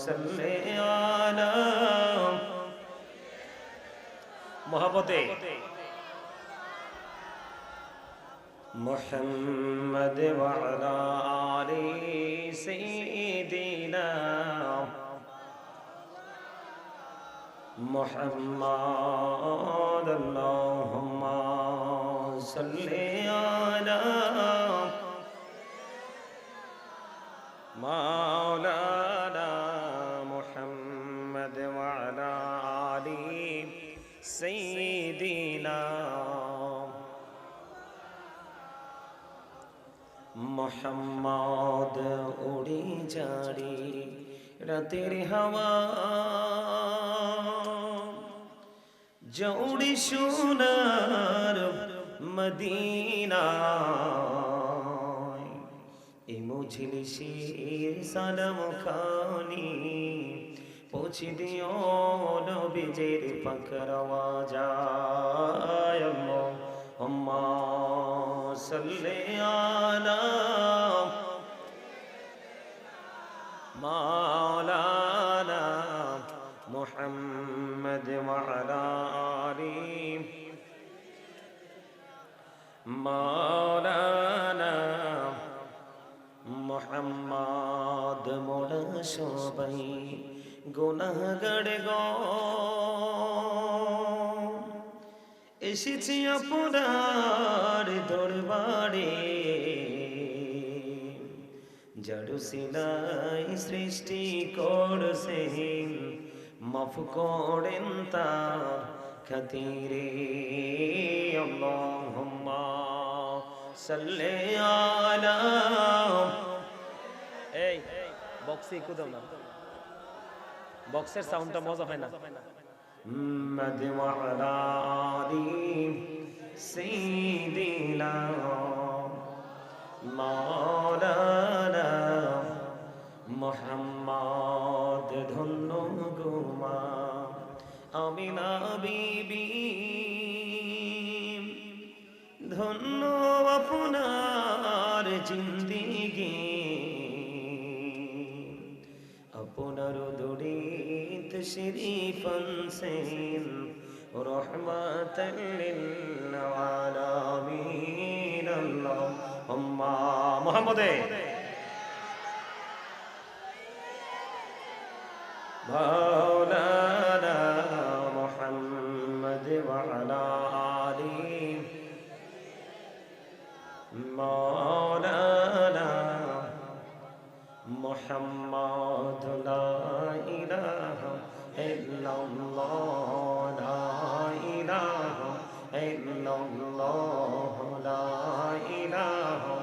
সাল্লি আলা মোহাম্মদে মুহাম্মদ ওয়া আলা আলি সাইয়্যিদিনা মুহাম্মদ আল্লাহুম্মা সাল্লি আলা মাওলানা মুহাম্মদ ওয়া আলা আলি সাইয়্যিদিনা মুহাম্মদ উড়ে যারে রাতের হাওয়া জৌড়ি সোনার মদিনা এ মুজলিসের সালাম খানি পৌঁছে দিও নবীজের পাকের আওয়াজ আল্লাহুম্মা সাল্লি আলা মাওলানা মুহাম্মদ ওয়া আলা আলি মাওলানা মুহাম্মদ মোরা সবাই গুনাহগার গো এসেছি আপনার দরবারে জড় সিলাই সৃষ্টি করছেন মাফ করেন তার খাতিরে আল্লাহুম্মা সাল্লি আলা এই বক্সে একটু দাও না বক্সের সাউন্ডটা মজা হয় না মুহাম্মদ ওয়া আলা আলি সাইয়্যিদিনা মাওলানা মুহাম্মদ ধন্য গোমা আমিনা বিবি ধন্য আপনার জিন্দেগি আপনার দরিত শরীফ আনছেন রহমাতাল লিল আলামিন আল্লাহুম্মা মুহাম্মদে মাওলানা মুহাম্মদ ওয়া আলা আলি মাওলানা মুহাম্মদ লা ইলাহা ইল্লাল্লাহ লা ইলাহা ইল্লাল্লাহ লা ইলাহা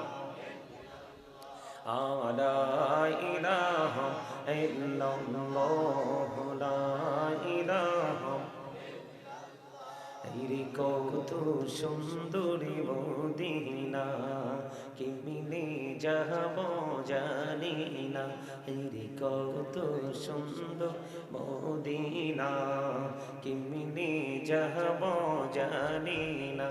লা ইলাহা ইল্লাল্লাহ লা ইলাহা রে কত সুন্দরী মদিনা কেমনে যাব জানি না রে কত সুন্দর মদিনা কেমনে যাব জানি না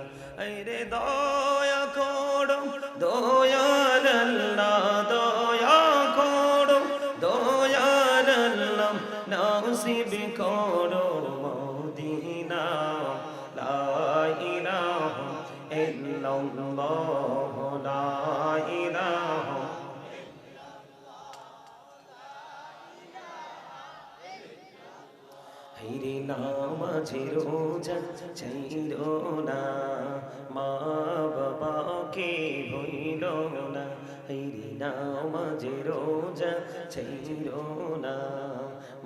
রে দয়া করো দয়াল আল্লাহ দয়া করো দয়াল আল্লাহ নসিব করো মদিনা লা ইলাহা ইল্লাল্লাহ লা ইলাহা হাইরে নামাজে রোজা ছাইরো না মা বাবাকে ভুইল না হাইরে নামাজে রোজা ছাইরো না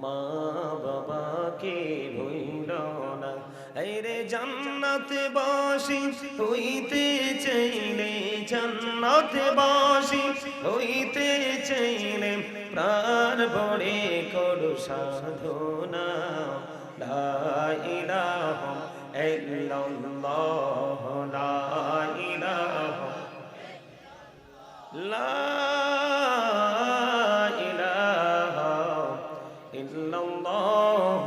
মা বাবাকে ভুইল না হাইরে জান্নাতে বাসি হইতে চাইলে জান্নাতে বাসি হইতে চাইলে প্রাণ ভরে করো সাধনা লা ইলাহা ইল্লাল্লাহ লা ইলাহা লা ইলাহা ইল্লাল্লাহ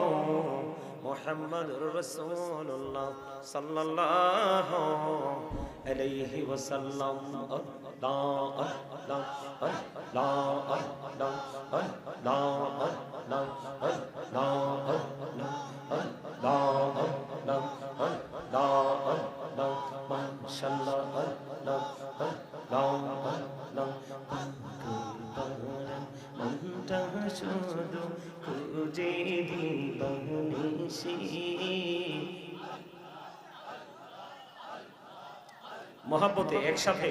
মুহাম্মাদুর রাসূলুল্লাহ সাল্লাল্লাহু আলাইহি ওয়াসাল্লাম আল্লাহ আল্লাহ মনটা শুধু খুঁজে দিবানিশি মহাব্বতে একসাথে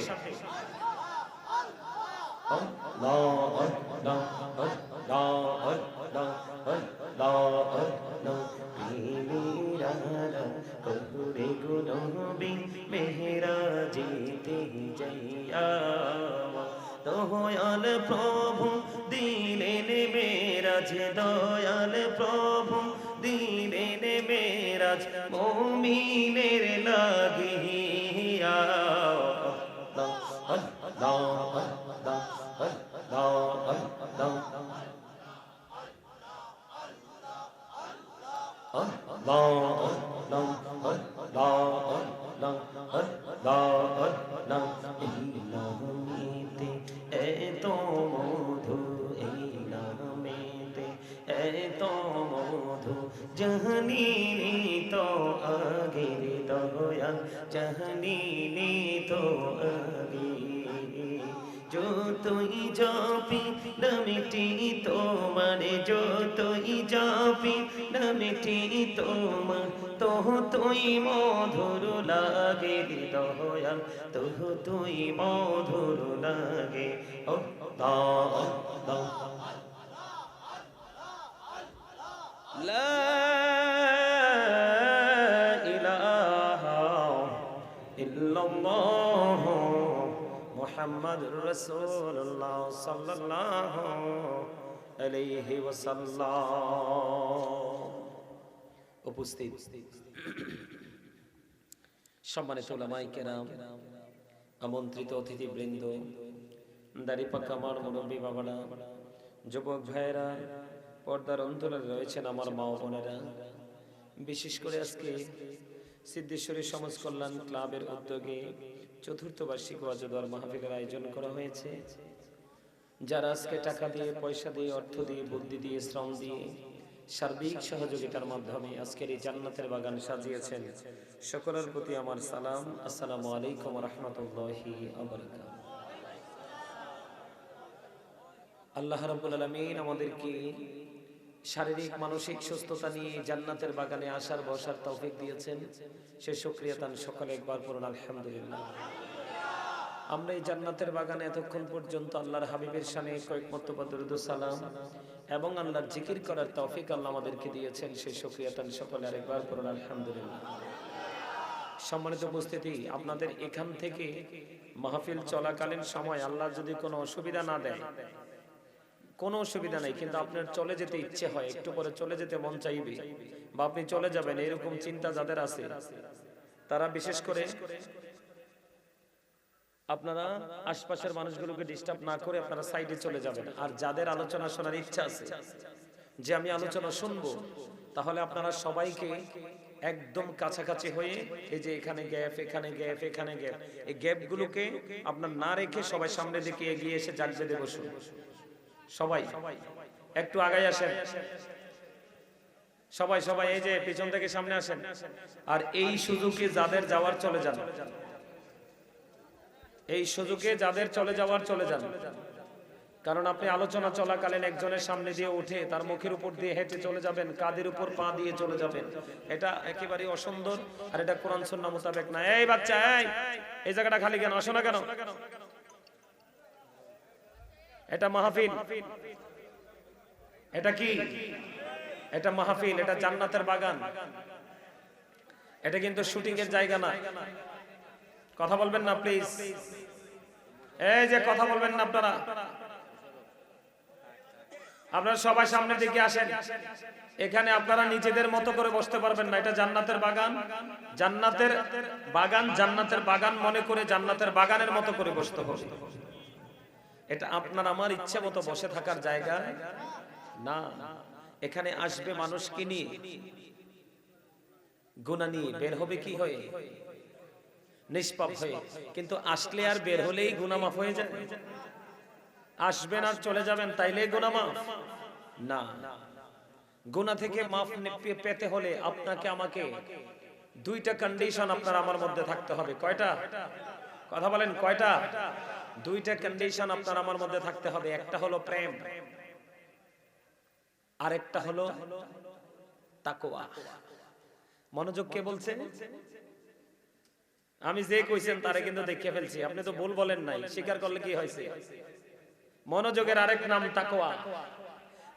মেহরা যেতে যাইয়া দয়াল প্রভু দিলেন মেরাজ দয়াল প্রভু দিলেন মেরাজ মুমিনের লাগিয়া এত মধু এই নামেতে এত মধু জাহানিনি তো আগের দয়াল জাহানিনি তো আগে যতই জপি নামটি তোমার যতই জপি নামটি তোমার তুই মধুর লাগে দয়াল তুই মধুর লাগে ও দা দা লা ইলাহা ইল্লাল্লাহ মুহাম্মাদুর রাসূলুল্লাহ সাল্লাল্লাহু আলাইহি ওয়াসাল্লাম। উপস্থিত সম্মানিত উলামায়ে কেরাম, আমন্ত্রিত অতিথিবৃন্দ, দাড়িপাকা আমার মুরব্বী বাবারা, যুবক ভাইয়েরা, পর্দার অন্তরে রয়েছেন আমার মা ও বোনেরা, বিশেষ করে আজকে সিদ্ধেশ্বরী সমাজ কল্যাণ ক্লাবের উদ্যোগে চতুর্থ বার্ষিক ওয়াজ ও দোয়া মাহফিলের আয়োজন করা হয়েছে। যারা আজকে টাকা দিয়ে, পয়সা দিয়ে, অর্থ দিয়ে, বুদ্ধি দিয়ে, শ্রম দিয়ে, সার্বিক সহযোগিতার মাধ্যমে আজকের এই জান্নাতের বাগান সাজিয়েছেন, সকলের প্রতি আমার সালাম। আসসালামু আলাইকুম ওয়া রাহমাতুল্লাহি ওয়া বারাকাতুহু। আল্লাহ রাব্বুল আলামিন আমাদেরকে শারীরিক মানসিক সুস্থতা নিয়ে জান্নাতের বাগানে আসার বসার তৌফিক দিয়েছেন, সে শুকরিয়া তান সকলে একবার পড়ুন আলহামদুলিল্লাহ। আমরা এই জান্নাতের বাগানে এতক্ষণ পর্যন্ত আল্লাহর হাবিবের শানে কয়েক মর্তবা দরুদ ও সালাম এবং আল্লাহর জিকির করার তৌফিক আল্লাহ আমাদেরকে দিয়েছেন, সেই শুকরিয়া তান সকলে আরেকবার পড়ুন আলহামদুলিল্লাহ। সম্মানিত উপস্থিতি, আপনাদের এখান থেকে মাহফিল চলাকালীন সময় আল্লাহ যদি কোনো অসুবিধা না দেয়, কোনো অসুবিধা নেই, কিন্তু আপনার চলে যেতে ইচ্ছে হয়, একটু পরে চলে যেতে মন চাইবে বা আপনি চলে যাবেন, এরকম চিন্তা যাদের আছে তারা বিশেষ করে আপনারা আশপাশের মানুষগুলোকে ডিস্টার্ব না করে আপনারা সাইডে চলে যাবেন। আর যাদের আলোচনা শোনার ইচ্ছা আছে যে আমি আলোচনা শুনবো, তাহলে আপনারা সবাইকে একদম কাছাকাছি হয়ে এই যে এখানে গ্যাপ, এখানে গ্যাপ, এখানে গ্যাপ, এই গ্যাপগুলোকে আপনার না রেখে সবাই সামনে দিকে এগিয়ে এসে জাগ বেঁধে বসুন। সবাই একটু আগাই আসেন, সবাই সবাই এই যে পিছন থেকে সামনে আসেন। আর এই সুযোগে যাদের যাওয়ার চলে যান, এই সুযোগে যাদের চলে যাওয়ার চলে যান, কারণ আপনি আলোচনা চলাকালীন একজনের সামনে দিয়ে উঠে তার মুখের উপর দিয়ে হেঁটে চলে যাবেন, কাঁধের উপর পা দিয়ে চলে যাবেন, এটা একেবারে অসুন্দর আর এটা কোরআন সুন্নাহ মোতাবেক না। এই বাচ্চা, এই জায়গাটা খালি কেন, আসো না কেন? এটা মাহফিল, এটা কি? এটা মাহফিল, এটা জান্নাতের বাগান, এটা কিন্তু শুটিং এর জায়গা না। কথা বলবেন না প্লিজ, এই যে কথা বলবেন না আপনারা, আপনারা সবাই সামনের দিকে আসেন। এখানে আপনারা নিজেদের মতো করে বসতে পারবেন না, এটা জান্নাতের বাগান। জান্নাতের বাগান, জান্নাতের বাগান মনে করে জান্নাতের বাগানের মতো করে বসতে হবে। এটা আপনার আমার ইচ্ছা মতো বসে থাকার জায়গা না। এখানে আসবে মানুষকে নিয়ে, গুনাহ নিয়ে, বের হবে কি হয়ে? নিষ্পাপ হয়ে। কিন্তু আসলে আর বের হলেই গুনাহ মাফ হয়ে যায়? আসবেন আর চলে যাবেন, তাইলে গুনাহ মাফ না। গুনাহ থেকে মাফ পেতে হলে আপনাকে আমাকে দুইটা কন্ডিশন আপনার আমার মধ্যে থাকতে হবে। কয়টা? কথা বলেন, কয়টা? দুইটা কন্ডিশন আপনার আমার মধ্যে থাকতে হবে। একটা হলো প্রেম, আরেকটা হলো তাকওয়া। মনোযোগ কে বলছে? আমি যে কইছেন তারে কিন্তু দেখে ফেলছি। আপনি তো ভুল বলেন নাই, স্বীকার করলে কি হয়েছে? মনোযোগের আরেক নাম তাকওয়া।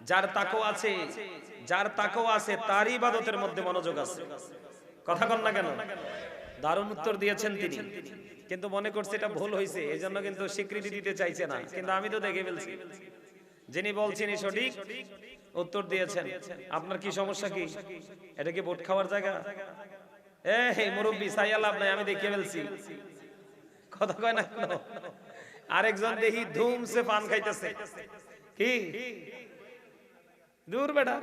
যার তাকওয়া আছে, যার তাকওয়া আছে তার ইবাদতের মধ্যে মনোযোগ আছে। কথা কন না কেন? দারুণ উত্তর দিয়েছেন তিনি, কিন্তু মনে করছে এটা ভুল হয়েছে, এজন্য কিন্তু স্বীকৃতি দিতে চাইছে না। কিন্তু আমি তো দেখে ফেলছি যিনি বলছেন সঠিক উত্তর দিয়েছেন। আপনার কি সমস্যা? কি এটা কি ভোট খাওয়ার জায়গা? এই মুরব্বি সাইয়া লাভ নাই, আমি দেখে ফেলছি। কথা কয় না কেন? আরেকজন দেখি ধুমসে পান খাইতেছে। কি দূর বেটা,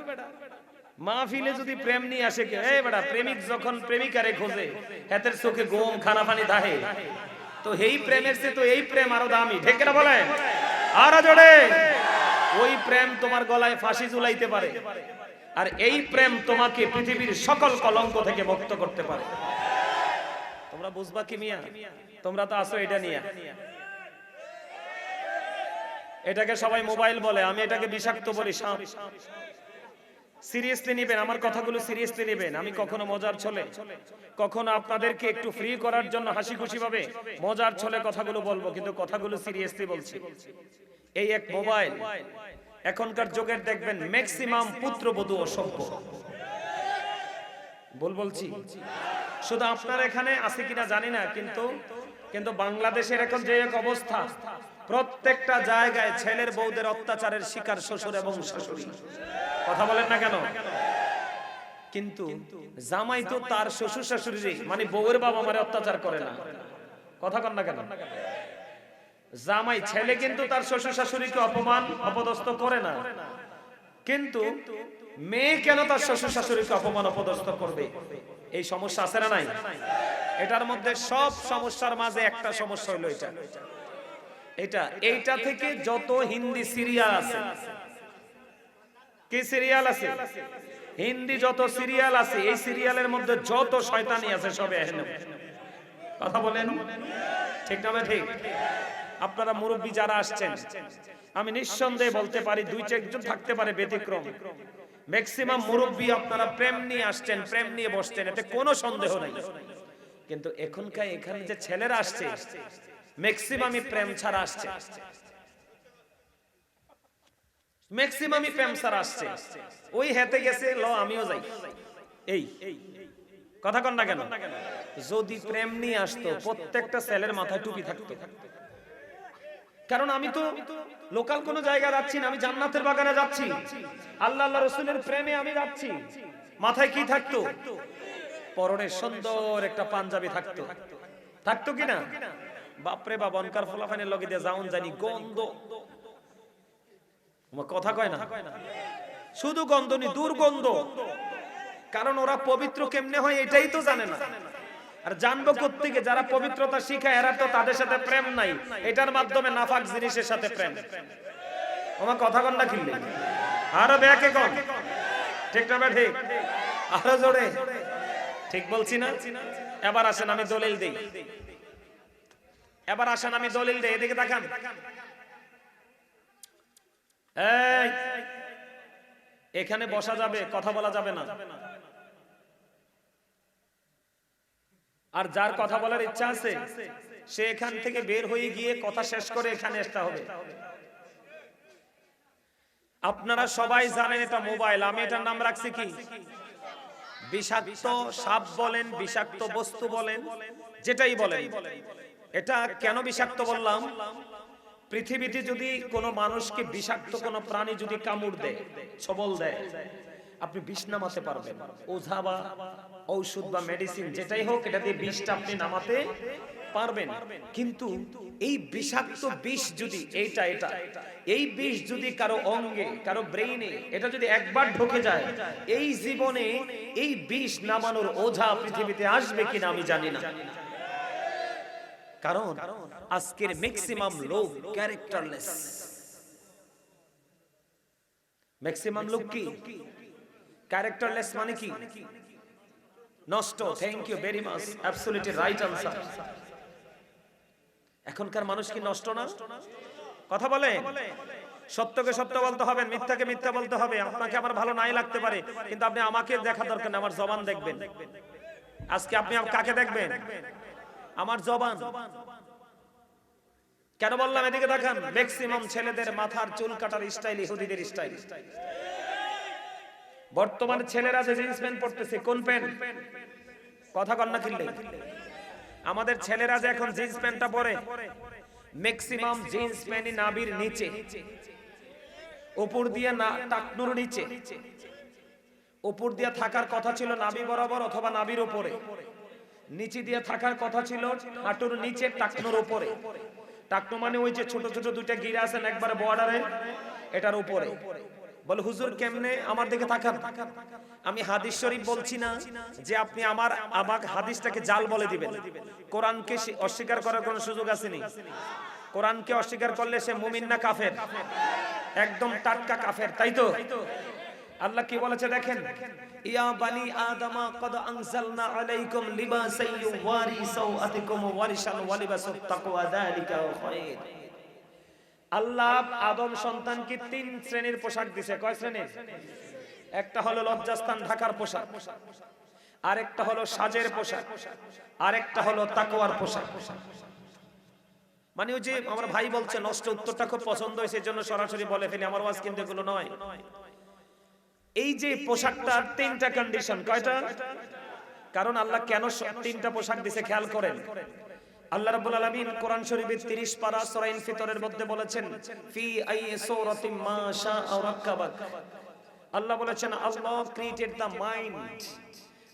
মাহফিলে যদি প্রেম নিয়ে আসে, কে এই বেটা প্রেমিক যখন প্রেমিকারে খোঁজে হাতের চোখে গোম খানা পানি দাহে, তো এই প্রেমের চেয়ে তো এই প্রেম আরো দামি। ঠিক না বলে? আরো জোরে। ওই প্রেম তোমার গলায় ফাঁসি ঝুলাইতে পারে, আর এই প্রেম তোমাকে পৃথিবীর সকল কলঙ্ক থেকে মুক্ত করতে পারে। তোমরা বুঝবা কি মিয়া? তোমরা তো আসো এটা নিয়ে। এটাকে সবাই মোবাইল বলে, আমি এটাকে বিষাক্ত বলি সাপ। সিরিয়াসলি নেবেন, আমার কথাগুলো সিরিয়াসলি নেবেন। আমি কখনো মজার ছলে, কখনো আপনাদেরকে একটু ফ্রি করার জন্য হাসি খুশি ভাবে মজার ছলে কথাগুলো বলবো, কিন্তু কথাগুলো সিরিয়াসলি বলছি। এই এক মোবাইল, এখনকার যুগের দেখবেন ম্যাক্সিমাম পুত্রবধূ অসভ্য। বলছি শুধু আপনার এখানে আছে কিনা জানি না, কিন্তু বাংলাদেশের এখন যে এক অবস্থা, প্রত্যেকটা জায়গায় ছেলের বউদের অত্যাচারের শিকার শ্বশুর এবং শাশুড়ি। কথা বলেন না কেন? কিন্তু জামাই তো তার শ্বশুর শাশুড়ি, মানে বউয়ের বাবা মারে অত্যাচার করে না। কথা কন না কেন? জামাই ছেলে কিন্তু তার শ্বশুর শাশুড়িকে অপমান অপদস্থ করে না, কিন্তু মেয়ে কেন তার শ্বশুর শাশুড়িকে অপমান অপদস্থ করবে? এই সমস্যা আছে না নাই? এটার মধ্যে সব সমস্যার মাঝে একটা সমস্যা হলো এইটা থেকে যত হিন্দি সিরিয়াল আছে, কি সিরিয়াল আছে, হিন্দি যত সিরিয়াল আছে, এই সিরিয়ালের মধ্যে যত শয়তানি আছে সব এখানে। কথা বলেন ঠিক না? ঠিক। আপনারা মুরব্বী যারা আসছেন, আমি নিঃসন্দেহে বলতে পারি দুই চারজন থাকতে পারে ব্যতিক্রম, ম্যাক্সিমাম মুরব্বী আপনারা প্রেম নিয়ে আসছেন, প্রেম নিয়ে বসছেন, এতে কোনো সন্দেহ নাই। কিন্তু এখনকার এখানে যে ছেলেরা আসছে, ম্যাক্সিমামই প্রেম ছাড়া আসছে, ম্যাক্সিমামই প্রেম ছাড়া আসছে। ওই হেতে গেছে, ল আমিও যাই। এই কথা কন না কেন? যদি প্রেম নিয়ে আসতো, প্রত্যেকটা ছেলের মাথায় টুপি থাকতো। কারণ আমি তো লোকাল কোন জায়গা যাচ্ছি না, আমি জান্নাতের বাগানে যাচ্ছি, আল্লাহ রাসূলের প্রেমে আমি যাচ্ছি। মাথায় কি থাকতো? পরনে সুন্দর একটা পাঞ্জাবি থাকতো। থাকতো কিনা? বাপরে বাপ, অনকার ফলাফানের লগে দিয়ে যাউন জানি গন্ধ। কথা কয় না, শুধু গন্ধ নি, দুর্গন্ধ। কারণ ওরা পবিত্র কেমনে হয় এটাই তো জানে না। আর জানবো কোত্থেকে? যারা পবিত্রতা শিখায় এরা তো তাদের সাথে প্রেম নাই, এটার মাধ্যমে নাফাক জিনিসের সাথে প্রেম। আমার কথা কন না কিনলে আরো ব্যাকে কন, ঠিক না? ঠিক, আরো জোরে ঠিক বলছি না? এবার আসেন আমি দলিল দেই, এবার আসেন আমি দলিল দেই। এদিকে তাকান। এই এখানে বসা যাবে, কথা বলা যাবে না। আর যার কথা বলার ইচ্ছা আছে সে এখান থেকে বের হয়ে গিয়ে কথা শেষ করে এখানে আসতে হবে। আপনারা সবাই জানেন এটা মোবাইল, আমি এটার নাম রাখছি কি? বিষাক্ত সাপ বলেন, বিষাক্ত বস্তু বলেন, যেটাই বলেন। এটা কেন বিষাক্ত বললাম? পৃথিবীতে যদি কোনো মানুষকে বিষাক্ত কোনো প্রাণী যদি কামড় দেয়, ছবল দেয়, আপনি বিষ নামাতে পারবেন। ওঝা বা ঔষধ বা মেডিসিন যেটাই হোক, এটা দিয়ে বিষটা আপনি নামাতে পারবেন। কিন্তু এই বিষাক্ত বিষ যদি এই বিষ যদি কারো অঙ্গে, কারো ব্রেইনে এটা যদি একবার ঢুকে যায়, এই জীবনে এই বিষ নামানোর ওঝা পৃথিবীতে আসবে কিনা আমি জানি না। কারণ আজকের ম্যাক্সিমাম লোক ক্যারেক্টারলেস। ম্যাক্সিমাম লোক কি ক্যারেক্টারলেস মানে কি নষ্ট। Thank you very much, absolutely right answer. এখনকার মানুষ কি নষ্ট না? কথা বলে। সত্যকে সত্য বলতে হবে, মিথ্যাকে মিথ্যা বলতে হবে। আপনাকে আমার ভালো নাই লাগতে পারে, কিন্তু আপনি আমাকে দেখা দরকার না, আমার জবান দেখবেন। আজকে আপনি কাকে দেখবেন? আমার জবান। কেন বললাম? এদিকে দেখান। ম্যাক্সিমাম ছেলেদের মাথার চুল কাটার স্টাইল ইহুদিদের স্টাইল। বর্তমানে ছেলেরা যে জিন্স প্যান্ট পরতেছে, কোন প্যান্ট? কথা কন না কিনলে। আমাদের ছেলেরা যে এখন জিন্স প্যান্টটা পরে, ম্যাক্সিমাম জিন্স প্যান্টই নাভির নিচে, উপর দিয়ে না টাকনুর নিচে। উপর দিয়ে থাকার কথা ছিল নাভি বরাবর অথবা নাভির উপরে, নিচে দিয়ে থাকার কথা ছিল হাঁটুর নিচে টাকনুর উপরে। টাকনু মানে ওই যে ছোট ছোট দুইটা গিরা আছেন একবারে বর্ডারে, এটার উপরে। বলে হুজুর কেমনে? আমার দিকে তাকান। আমি হাদিস শরীফ বলছি না যে আপনি আমাকে হাদিসটাকে জাল বলে দিবেন। কোরআনকে অস্বীকার করার কোনো সুযোগ আসেনি। কোরআনকে অস্বীকার করলে সে মুমিন না কাফের? একদম টাটকা কাফের, তাই তো? আল্লাহ কি বলেছে দেখেন, ইয়া বানি আদম কদ আনজালনা আলাইকুম লিবাসান ইউওয়ারি সাওআতিকুম ওয়ারিশাল ওয়ালিবাসুত তাকওয়া যালিকা খায়র। আল্লাহ আদম সন্তানকে তিন শ্রেণীর পোশাক দিয়েছে। কয় শ্রেণীর? একটা হলো লজ্জাস্থান ঢাকার পোশাক, আরেকটা হলো সাজের পোশাক, আরেকটা হলো তাকওয়ার পোশাক। মানে ওই যে আমার ভাই বলছে নষ্ট, উত্তরটা খুব পছন্দ হয়েছে, এজন্য সরাসরি বলে ফেলি, আমার ওয়াজ কিন্তু এগুলো নয়। এই যে পোশাকটার তিনটা কন্ডিশন। কয়টা? কারণ আল্লাহ কেন তিনটা পোশাক দিয়েছে খেয়াল করেন। আল্লাহ রাব্বুল আলামিন কোরআন শরীফের 30 পারা সূরা ইনফিতরের মধ্যে বলেছেন, ফি আই সূরাতিন মা শাআ রাক্কাবাক। আল্লাহ বলেছেন আল্লাহ ক্রিয়েটেড দ্য মাইন্ড।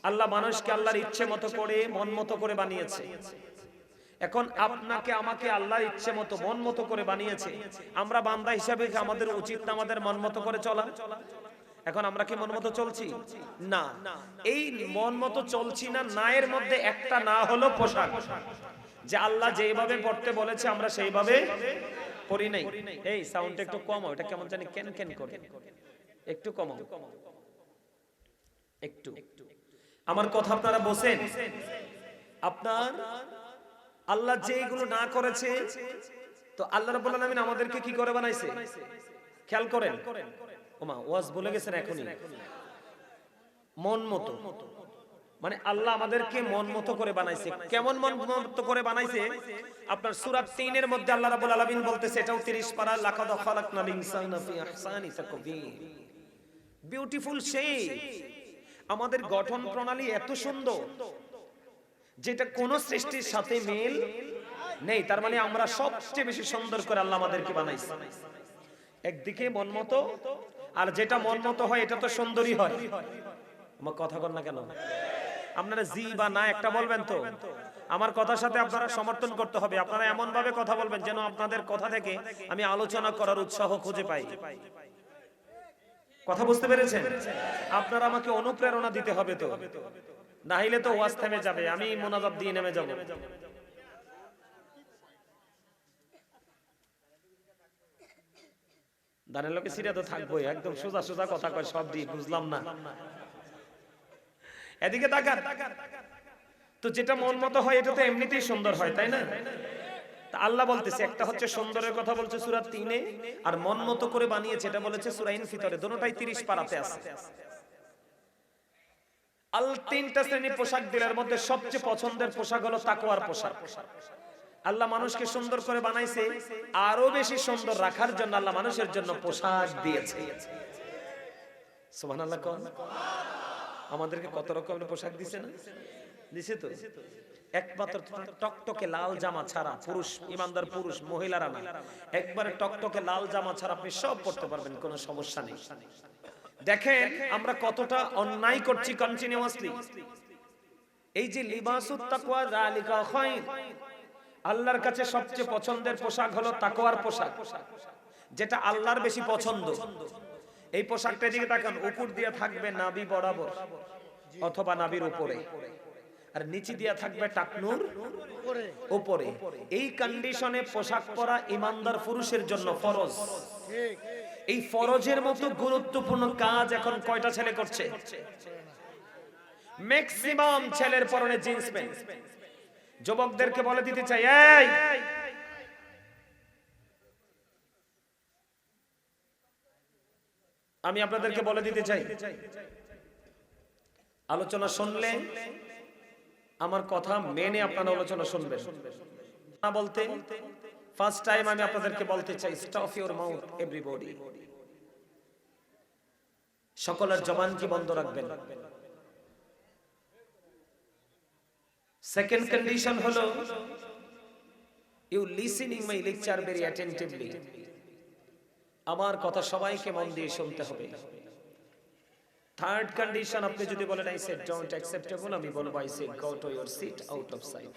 আল্লাহ মানুষকে আল্লাহর ইচ্ছে মতো করে, মন মতো করে বানিয়েছে। এখন আপনাকে আমাকে আল্লাহর ইচ্ছে মতো, মন মতো করে বানিয়েছে। আমরা বান্দা হিসাবে আমাদের উচিত না আমাদের মন মতো করে চলা? এখন আমরা কি মন মতো চলছি? না। এই মন মতো চলছি না, না এর মধ্যে একটা না হলো পোশাক, যে আল্লাহ যেভাবে পড়তে বলেছে আমরা সেইভাবে পড়ি নাই। এই সাউন্ডটা একটু কমাও, এটা কেমন জানি কেন কেন করে, একটু কমাও একটু। আমার কথা আপনারা বসেন। আপনার আল্লাহ যেগুলো না করেছে, তো আল্লাহ রাব্বুল আলামিন আমাদেরকে কি করে বানাইছে খেয়াল করেন। ওমা ওয়াজ বলে গেছেন এখনই। মন মতো, মানে আল্লাহ আমাদেরকে মন মতো করে বানাইছে। কেমন মন মতো করে বানাইছে? আপনার সূরা 3 এর মধ্যে আল্লাহ রাব্বুল আলামিন বলতেছে, এটাও 30 পারা, লাকাদ খালাকনাল ইনসানা ফি আহসানি তাকবীর। Beautiful shape. আমাদের গঠন প্রণালী এত সুন্দর যেটা কোন সৃষ্টির সাথে মিল নেই। তার মানে আমরা সবচেয়ে বেশি সুন্দর করে আল্লাহ আমাদেরকে বানাইছে। একদিকে মন মতো, আর যেটা মন মতো হয় এটা তো সুন্দরই হয়। আমার কথা কর না কেন? আপনারা জি বা না একটা বলবেন তো। আমার কথার সাথে আপনারা সমর্থন করতে হবে। আপনারা এমন ভাবে কথা বলবেন যেন আপনাদের কথা থেকে আমি আলোচনা করার উৎসাহ খুঁজে পাই। কথা বুঝতে পেরেছেন? আপনারা আমাকে অনুপ্রেরণা দিতে হবে তো, না হলে তো ওয়াজ থেমে যাবে, আমি মোনাজাত দিয়ে নেমে যাব। দানের লোকে সিরিয়া তো থাকবোই, একদম সোজা সোজা কথা কয়, সব দিয়ে বুঝলাম না। এদিকে তাকান। তো যেটা মন মতো হয় এটা তো এমনিতেই সুন্দর হয়, তাই না? তা আল্লাহ বলতেছে, একটা হচ্ছে সুন্দরের কথা বলছে সূরা 3-এ, আর মন মতো করে বানিয়েছে এটা বলেছে সূরা ইনফিতরে। দুটোটাই 30 পারাতে আছে। আল তিনটা শ্রেণীর পোশাক দিলের মধ্যে সবচেয়ে পছন্দের পোশাক হলো তাকওয়ার পোশাক। আল্লাহ মানুষকে সুন্দর করে বানাইছে, আরো বেশি সুন্দর রাখার জন্য আল্লাহ মানুষের জন্য পোশাক দিয়েছে। সুবহানাল্লাহ কোন? আমাদেরকে কত রকমের পোশাক দিছে না? দিছে তো। একমাত্র টকটকে লাল জামা ছাড়া পুরুষ, ইমানদার পুরুষ, মহিলারা না, একবারে টকটকে লাল জামা ছাড়া আপনি সব পড়তে পারবেন, কোনো সমস্যা নেই। দেখেন আমরা কতটা অন্যায় করছি কন্টিনিউয়াসলি। এই যে লিবাসুত তাকওয়া যালিকা খায়র, আল্লাহর কাছে সবচেয়ে পছন্দের পোশাক হলো তাকওয়ার পোশাক, যেটা আল্লাহর বেশি পছন্দ। এই পোশাকটা দিকে তাকান, উপর দিয়ে থাকবে নাভি বরাবর অথবা নাভির উপরে, আর নিচে দিয়ে থাকবে টাকনুর উপরে। এই কন্ডিশনে পোশাক পরা ইমানদার পুরুষের জন্য ফরজ। এই ফরজের মতো গুরুত্বপূর্ণ কাজ এখন কয়টা ছেলে করছে? ম্যাক্সিমাম ছেলের পরনে জিন্স প্যান্ট। যুবকদেরকে বলে দিতে চাই, এই আমি আপনাদেরকে বলে দিতে চাই, আলোচনা শুনলে আমার কথা মেনে আপনারা আলোচনা শুনবেন না। বলতে ফার্স্ট টাইম আমি আপনাদেরকে বলতে চাই, স্টপ ইওর মাউথ এভরিবডি। সকলের জবান কি বন্ধ রাখবেন। সেকেন্ড কন্ডিশন হলো you listening my lecture very attentively. আমার কথা সবাইকে মন দিয়ে শুনতে হবে। থার্ড কন্ডিশন, আপনি যদি বলেন আই সে ডোন্ট অ্যাকসেপ্টেবল, আমি বলবো I say go to your seat out of sight.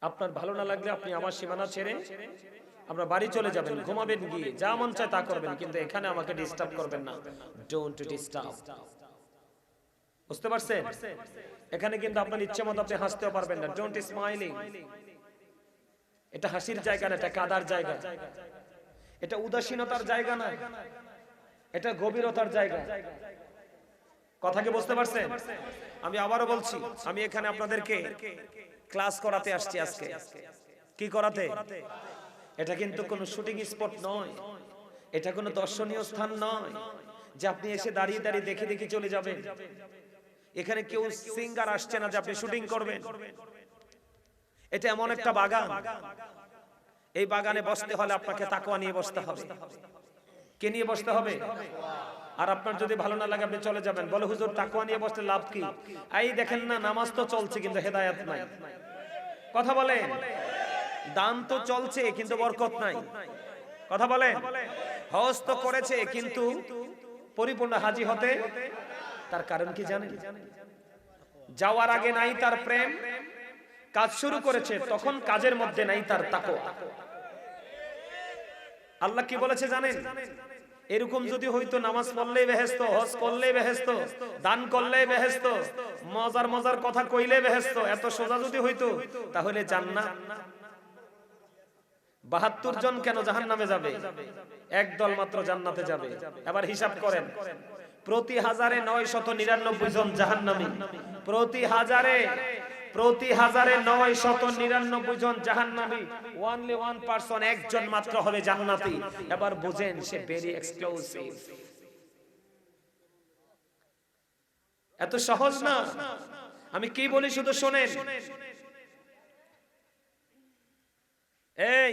আপনার ভালো না লাগলে আপনি আমার সীমানা ছেড়ে আমরা বাড়ি চলে যাবেন, ঘুমাবেন, গিয়ে যা মন চায় তা করবেন, কিন্তু এখানে আমাকে ডিস্টার্ব করবেন না। Don't disturb. বুঝতে পারছেন? এখানে কিন্তু আপনার ইচ্ছে মতো আপনি হাসতেও পারবেন না। Don't smiling. এটা হাসির জায়গা না, এটা কাদার জায়গা। এটা উদাসীনতার জায়গা না, এটা গভীরতার জায়গা। কথা কি বুঝতে পারছেন? আমি আবারও বলছি, আমি এখানে আপনাদেরকে ক্লাস করাতে আসছি আজকে। কি করাতে? এটা কিন্তু কোনো শুটিং স্পট নয়, এটা কোনো দর্শনীয় স্থান নয় যে আপনি এসে দাঁড়িয়ে দাঁড়িয়ে দেখে দেখে চলে যাবেন। এখানে কেউ সিঙ্গার আসছে না যে আপনি শুটিং করবেন। এটা এমন একটা বাগান, এই বাগানে বসতে হলে আপনাকে তাকওয়া নিয়ে বসতে হবে। কে নিয়ে বসতে হবে? আর আপনার যদি ভালো না লাগে আপনি চলে যাবেন। বলে হুজুর তাকওয়া নিয়ে বসতে লাভ কি? এই দেখেন না, নামাজ তো চলছে কিন্তু হেদায়েত নাই। কথা বলেন। দান তো চলছে কিন্তু বরকত নাই। কথা বলেন। হজ তো করেছে কিন্তু পরিপূর্ণ হাজী হতে তার কারণ কি জানেন? যাওয়ার আগে নাই তার প্রেম, কাজ শুরু করেছে তখন কাজের মধ্যে নাই তার তাকওয়া। আল্লাহ কি বলেছে জানেন? এরকম যদি হইতো নামাজ পড়লেই বেহেশত, হজ করলেই বেহেশত, দান করলেই বেহেশত, মজার মজার কথা কইলেই বেহেশত, এত সোজা যদি হইতো তাহলে জান্নাত ৭২ জন কেন জাহান্নামে যাবে? একদল মাত্র জান্নাতে যাবে। এবার হিসাব করেন, প্রতি 1000-এ 999 জন জাহান্নামী, প্রতি 1000-এ 999 জন জাহান্নামী, only one person, একজন মাত্র হবে জান্নাতি। এবার বুঝেন সে ভেরি এক্সক্লুসিভ। এত সহজ না। আমি কি বলি শুধু শুনেন। এই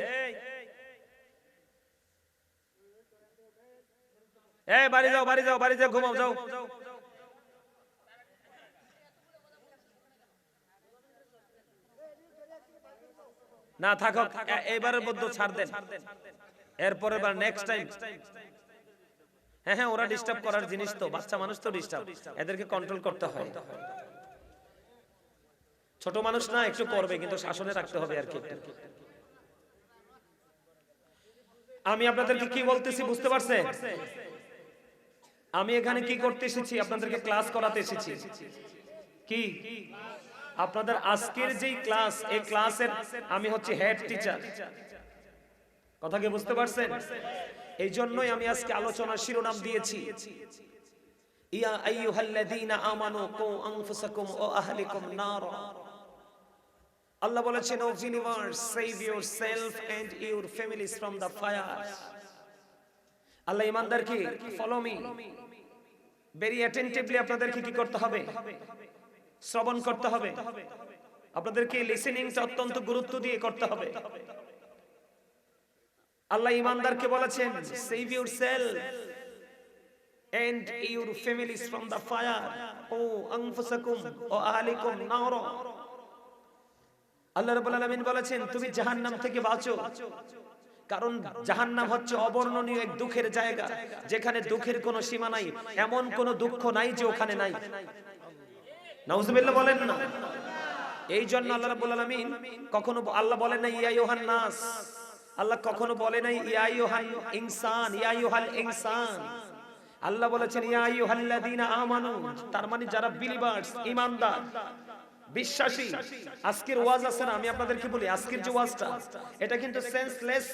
এই বাড়ি যাও, বাড়ি যাও, বাড়ি যাও, ঘুমাও, যাও। না থাকো, এবারের মধ্যে ছাড় দেন, এরপরে বার নেক্সট টাইম। হ্যাঁ হ্যাঁ, ওরা ডিস্টার্ব করার জিনিস তো, বাচ্চা মানুষ তো ডিস্টার্ব, এদেরকে কন্ট্রোল করতে হয়। ছোট মানুষ না, একটু করবে কিন্তু শাসনে রাখতে হবে আর কি। আমি আপনাদেরকে কি বলতেছি বুঝতে পারছেন? আমি এখানে কি করতে এসেছি? আপনাদেরকে ক্লাস করাতে এসেছি। কি আপনাদের আজকের যেই ক্লাস, এই ক্লাসের আমি হচ্ছে হেড টিচার। কথা কি বুঝতে পারছেন? এই জন্যই আমি আজকে আলোচনার শিরোনাম দিয়েছি ইয়া আইয়ুহাল্লাযীনা আমানু কু আনফুসাকুম ওয়া আহলিকুম নার। আল্লাহ বলেছেন, O believers, save yourself and your families from the fire. আল্লাহ ঈমানদারকে ফলো মি ভেরি অ্যাটেনটিভলি আপনাদেরকে কি করতে হবে? শ্রবণ করতে হবে। আপনাদেরকে লিসেনিংটা অত্যন্ত গুরুত্ব দিয়ে করতে হবে। আল্লাহ ঈমানদারকে বলেছেন, save yourself and your families from the fire ও আনফুসাকুম ওয়া আহলিকুম নার। আল্লাহ রাব্বুল আলামিন বলেছেন, তুমি জাহান্নাম থেকে বাঁচো, কারণ জাহান্নাম হচ্ছে অবর্ণনীয় এক দুঃখের জায়গা, যেখানে দুঃখের কোনো সীমা নাই। এমন কোনো দুঃখ নাই যে ওখানে নাই। নাউজুবিল্লাহ বলেন না। এই জন্য আল্লাহ রাব্বুল আলামিন কখনো আল্লাহ বলেন না ইয়া আইয়ুহান নাস, আল্লাহ কখনো বলে নাই ইয়া আইয়ুহাল ইনসান, ইয়া আইয়ুহাল ইনসান। আল্লাহ বলেছেন ইয়া আইয়ুহাল্লাযীনা আমানু, তার মানে যারা বিলিভার্স, ঈমানদার। বিশ্বাসী। আজকের ওয়াজ আছে না, আমি আপনাদেরকে বলি আজকের যে ওয়াজটা, এটা কিন্তু সেন্সলেস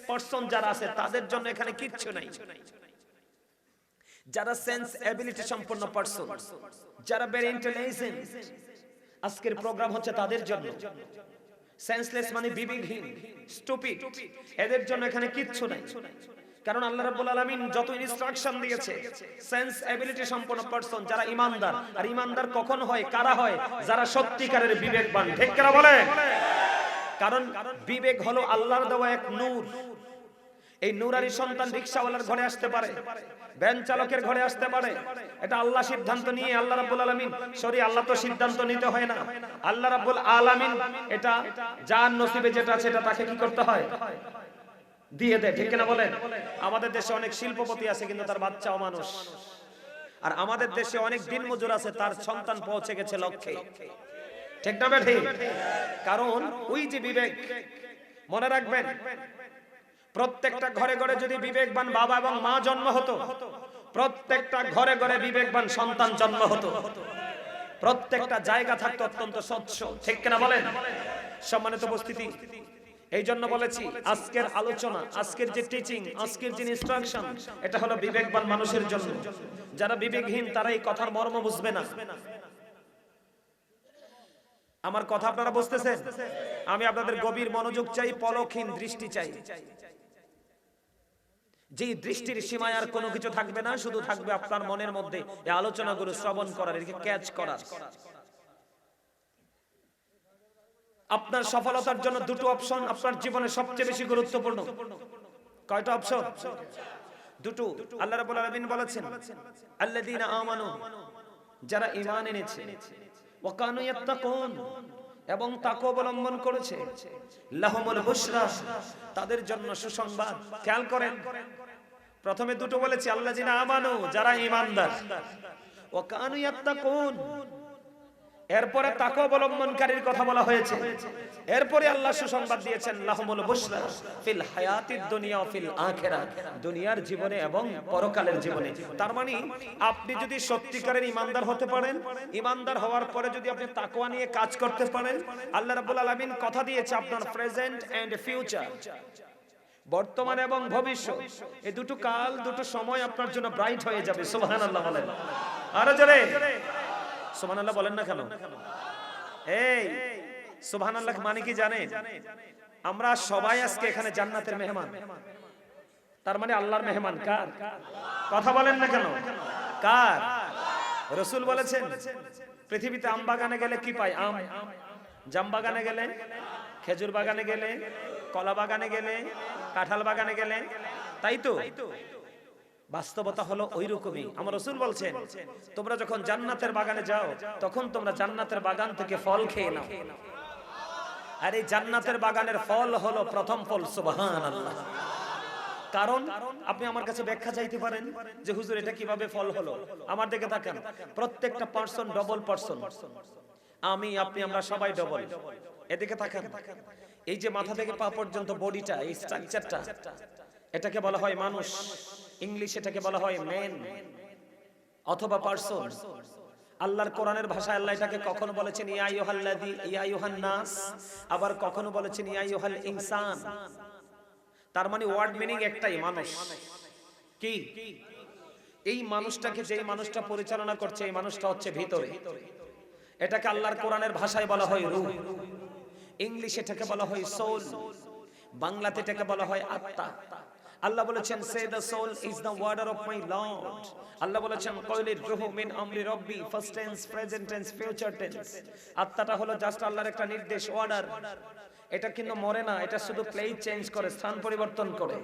পারসন যারা আছে তাদের জন্য এখানে কিচ্ছু নাই। যারা সেন্স এবিলিটি সম্পন্ন পারসন, যারা ভেরি ইন্টেলিজেন্ট, আজকের প্রোগ্রাম হচ্ছে তাদের জন্য। সেন্সলেস মানে বিবেকহীন, স্টুপিড, এদের জন্য এখানে কিচ্ছু নাই। কারণ আল্লাহ রাব্বুল আলামিন যত ইনস্ট্রাকশন দিয়েছে, সেন্স এবিলিটি সম্পন্ন পারসন যারা ঈমানদার, আর ঈমানদার কখন হয়, কারা হয়? যারা সত্যিকারের বিবেকবান। ঠিক কিনা বলেন? কারণ বিবেক হলো আল্লাহর দেওয়া এক নূর। এই নূরারি সন্তান রিকশাওয়ালার ঘরে আসতে পারে, ভ্যান চালকের ঘরে আসতে পারে, এটা আল্লাহ সিদ্ধান্ত নিয়ে, আল্লাহ রাব্বুল আলামিন, সরি আল্লাহ তো সিদ্ধান্ত নিতে হয় না, আল্লাহ রাব্বুল আলামিন এটা যার নসিবে যেটা আছে এটা তাকে কি করতে হয়? দিয়ে দেয়। ঠিক কিনা বলেন? আমাদের দেশে অনেক শিল্পপতি আছে কিন্তু তার বাচ্চাও মানুষ, আর আমাদের দেশে অনেক দিনমজুর আছে তার সন্তান পৌঁছে গেছে লক্ষ্যে। ঠিক না বেঠি? কারণ ওই যে বিবেক, মনে রাখবেন প্রত্যেকটা ঘরে ঘরে যদি বিবেকবান বাবা এবং মা জন্ম হতো, প্রত্যেকটা ঘরে ঘরে বিবেকবান সন্তান জন্ম হতো, প্রত্যেকটা জায়গা থাকতো অত্যন্ত স্বচ্ছ। ঠিক কিনা বলেন? সম্মানিত উপস্থিতি, এই জন্য বলেছি আজকের আলোচনা, আজকের যে টিচিং, আজকের যে ইনস্ট্রাকশন, এটা হলো বিবেকবান মানুষের জন্য। যারা বিবেকহীন তারা এই কথার মর্ম বুঝবে না। আমার কথা আপনারা বুঝতেছেন? আমি আপনাদের গভীর মনোযোগ চাই, পলকহীন দৃষ্টি চাই। যে দৃষ্টির সীমায় আর কোনো কিছু থাকবে না, শুধু থাকবে আপনার মনের মধ্যে এই আলোচনাগুলো শ্রবণ করার, একে ক্যাচ করার। আপনার সফলতার জন্য দুটো অপশন আপনার জীবনে সবচেয়ে বেশি গুরুত্বপূর্ণ। কয়টা অপশন? দুটো। আল্লাহ রাব্বুল আলামিন বলেছেন আল্লাযীনা আমানু, যারা ঈমান এনেছে, ওয়া কানু ইয়াত্তাকুন, এবং তাকওয়া অবলম্বন করেছে, লাহুমুল বুশরা, তাদের জন্য সুসংবাদ। খেয়াল করেন, প্রথমে দুটো বলেছি আল্লাযীনা আমানু, যারা ঈমানদার, ওয়া কানু ইয়াত্তাকুন, এরপরে তাকওয়া অবলম্বনকারীর কথা বলা হয়েছে, এরপরে আল্লাহ সুসংবাদ দিয়েছেন লাহুমুল বুশরা ফিল হায়াতিদ দুনিয়া ওয়া ফিল আখিরাহ, দুনিয়ার জীবনে এবং পরকালের জীবনে। তার মানে আপনি যদি সত্যিকারের ঈমানদার হতে পারেন, ঈমানদার হওয়ার পরে যদি আপনি তাকওয়া নিয়ে কাজ করতে পারেন, আল্লাহ রাব্বুল আলামিন কথা দিয়েছে আপনার প্রেজেন্ট এন্ড ফিউচার, বর্তমান এবং ভবিষ্যৎ, এই দুটো কাল, দুটো সময় আপনার জন্য ব্রাইট হয়ে যাবে। সুবহানাল্লাহ বলেন। আরো জোরে সুবহানাল্লাহ বলেন না কেন? এই সুবহানাল্লাহ মানে কি জানেন? আমরা সবাই আজকে এখানে জান্নাতের মেহমান। তার মানে আল্লাহর মেহমান কার? কথা বলেন না কেন? কার? রাসূল বলেছেন পৃথিবীতে আম বাগানে গেলে কি পাই? আম। জাম বাগানে গেলে, খেজুর বাগানে গেলে, কলা বাগানে গেলে, কাঁঠাল বাগানে গেলে, তাই তো? বাস্তবতা হলো ওইরকমই। আমার রাসূল বলছেন তোমরা যখন জান্নাতের বাগানে যাও তখন তোমরা জান্নাতের বাগান থেকে ফল খেয়ে নাও, আর এই জান্নাতের বাগানের ফল হলো প্রথম ফল। সুবহানাল্লাহ। কারণ আপনি আমার কাছে ব্যাখ্যা চাইতে পারেন যে হুজুর এটা কিভাবে ফল হলো। আমার দিকে তাকান, প্রত্যেকটা পারসন ডবল পারসন। আমি, আপনি, আমরা সবাই ডবল। এদিকে তাকান, এই যে মাথা থেকে পা পর্যন্ত বডিটা, এই স্ট্রাকচারটা, এটাকে বলা হয় মানুষ। ইংলিশ এটাকে বলা হয় ম্যান অথবা পারসন। আল্লাহর কোরআনের ভাষায় আল্লাহ এটাকে কখনো বলেছেন ইয়া আইয়ুহাল্লাযী, ইয়া আইয়ুহান নাস, আবার কখনো বলেছেন ইয়া আইয়ুহাল ইনসান। তার মানে ওয়ার্ড মিনিং একটাই, মানুষ। কি? এই মানুষটাকে, যেই মানুষটা পরিচালনা করছে, এই মানুষটা হচ্ছে ভিতরে। এটাকে আল্লাহর কোরআনের ভাষায় বলা হয় রূহ, ইংলিশ এটাকে বলা হয় সোল, বাংলাতে এটাকে বলা হয় আত্মা। আল্লাহ বলেছেন সে the soul is the water of my Lord। আল্লাহ বলেছেন কওলির রূহু মিন আমরি রব্বি, first tense, present tense, future tense. আত্মাটা হলো জাস্ট আল্লাহর একটা নির্দেশ, অর্ডার। এটা কিন্তু মরে না, এটা শুধু প্লেস চেঞ্জ করে, স্থান পরিবর্তন করে।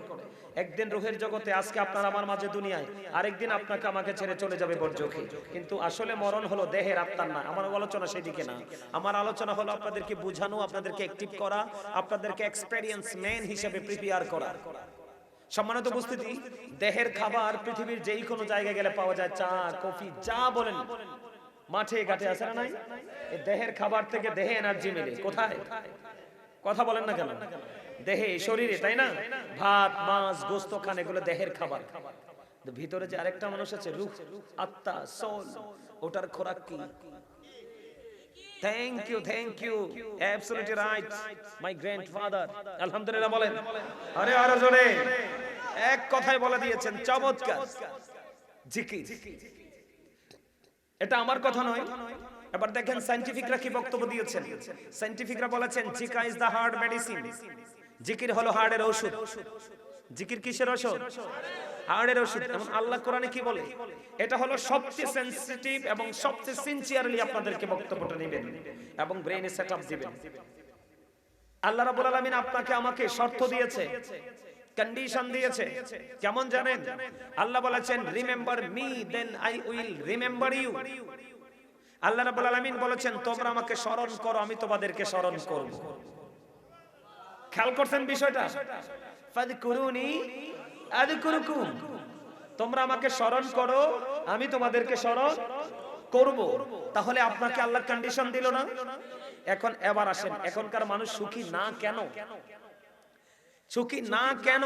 একদিন রূহের জগতে, আজকে আপনার আমার মাঝে দুনিয়ায়, আরেকদিন আপনাকে আমাকে ছেড়ে চলে যাবে বরজখে। কিন্তু আসলে মরণ হলো দেহের, আত্মার না। আমার আলোচনা সেদিকে না, আমার আলোচনা হলো আপনাদেরকে বোঝানো, আপনাদেরকে অ্যাক্টিভ করা, আপনাদেরকে এক্সপেরিয়েন্স ম্যান হিসেবে প্রিপেয়ার করা। সম্মানিত উপস্থিতি, দেহের খাবার পৃথিবীর যেই কোনো জায়গায় গেলে পাওয়া যায়, চা, কফি, যা বলেন, মাঠে ঘাটে আছে না নাই? এই দেহের খাবার থেকে দেহে এনার্জি মেলে। কোথায়? কথা বলেন না কেন? দেহে, শরীরে, তাই না? ভাত, মাছ, গোশত খান, এগুলো দেহের খাবার। ভিতরে যে আরেকটা মানুষ আছে, রূহ, আত্মা, সোল, ওটার খোরাক কি? Thank you absolutely right my grandfather. আলহামদুলিল্লাহ বলেন। আরে আরো জোরে এক কথায় বলে দিয়েছেন, চমৎকার। জিকির, এটা আমার কথা নয়। এবার দেখেন সায়েন্টিফিকরা কি বক্তব্য দিয়েছেন। সায়েন্টিফিকরা বলেছেন জিকা ইজ দা হার্ট মেডিসিন। জিকির হলো হার্টের ঔষধ। জিকির কিসের ঔষধ? হার্টের ঔষধ। এবং আল্লাহ কোরআনে কি বলে? এটা হলো সবচেয়ে সেনসিটিভ এবং সবচেয়ে সিনসিয়ারলি আপনাদেরকে বক্তব্যটা নেবেন এবং ব্রেইনে সেটআপ দিবেন। আল্লাহ রাব্বুল আলামিন আপনাকে আমাকে শর্ত দিয়েছে, কন্ডিশন দিয়েছে। কেমন জানেন? আল্লাহ বলেছেন remember me then I will remember you. আল্লাহ রাব্বুল আলামিন বলেছেন তোমরা আমাকে স্মরণ করো, আমি তোমাদেরকে স্মরণ করব। খেয়াল করছেন বিষয়টা? ফাযকুরুনি আযকুরুকুম। তোমরা আমাকে স্মরণ করো, আমি তোমাদেরকে স্মরণ করব। তাহলে আপনাকে আল্লাহ কন্ডিশন দিল না? এখন এবার আসেন, এখনকার মানুষ সুখী না কেন? সুখী না কেন?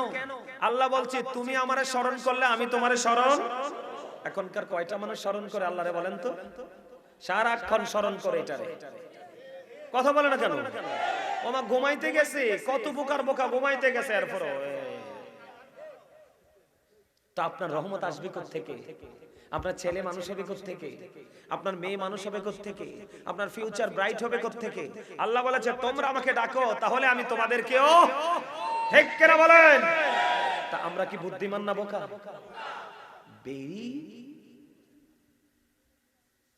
আল্লাহ বলছে তুমি আমারে স্মরণ করলে আমি তোমারে স্মরণ। এখনকার কয়টা মানুষ স্মরণ করে আল্লাহরে বলেন তো? সারাক্ষণ স্মরণ করে এটারে। কথা বলে না কেন? ওমা ঘুমাইতে গেছে, কত বোকার বোকা ঘুমাইতে গেছে, এরপর তো আপনার রহমত আসবে কোত্থেকে? আপনার ছেলে মানুষ হবে কোত্থেকে? আপনার মেয়ে মানুষ হবে কোত্থেকে? আপনার ফিউচার ব্রাইট হবে কোত্থেকে? আল্লাহ বলেছে তোমরা আমাকে ডাকো, তাহলে আমি তোমাদেরকেও। ঠিক কিনা বলেন? তা আমরা কি বুদ্ধিমান না বোকা? বেরি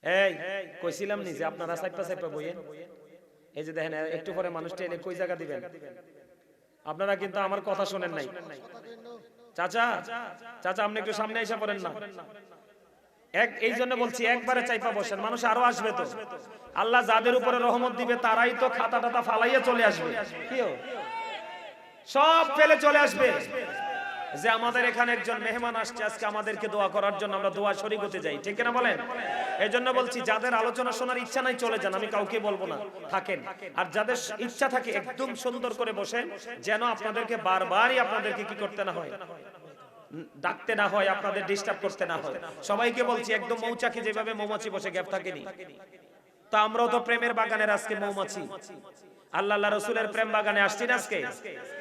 এই কইছিলাম নি যে আপনারা সাইপা সাইপা বইয়েন। এই যে দেখেন একটু পরে মানুষটা এনে কই জায়গা দিবেন। আপনারা কিন্তু আমার কথা শুনেন নাই। চাচা চাচা আপনি একটু সামনে এসে পড়েন না। এই জন্য বলছি একবারে চাইপা বসেন, মানুষ আরো আসবে তো। আল্লাহ যাদের উপরে রহমত দিবে তারাই তো খাতা টাতা ফালাইয়া চলে আসবে। কিও সব ফেলে চলে আসবে যে আমাদের এখানে একজন মেহমান আসছে, আজকে আমাদেরকে দোয়া করার জন্য আমরা দোয়া শরীক হতে যাই। ঠিক না বলেন? এই জন্য বলছি যাদের আলোচনা শোনার ইচ্ছা নাই চলে যান, আমি কাউকে বলবো না, থাকেন। আর যাদের ইচ্ছা থাকে একদম সুন্দর করে বসেন, যেন আপনাদেরকে বারবারই আপনাদেরকে কি করতে না হয়, ডাকতে না হয়, আপনাদের ডিস্টার্ব করতে না হয়। সবাইকে বলছি একদম মৌচাকে যেভাবে মৌমাছি বসে গ্যাপ থাকেনি, তা আমরাও তো প্রেমের বাগানের আজকে মৌমাছি। আল্লাহ রাসূলের প্রেম বাগানে আসছি না আজকে।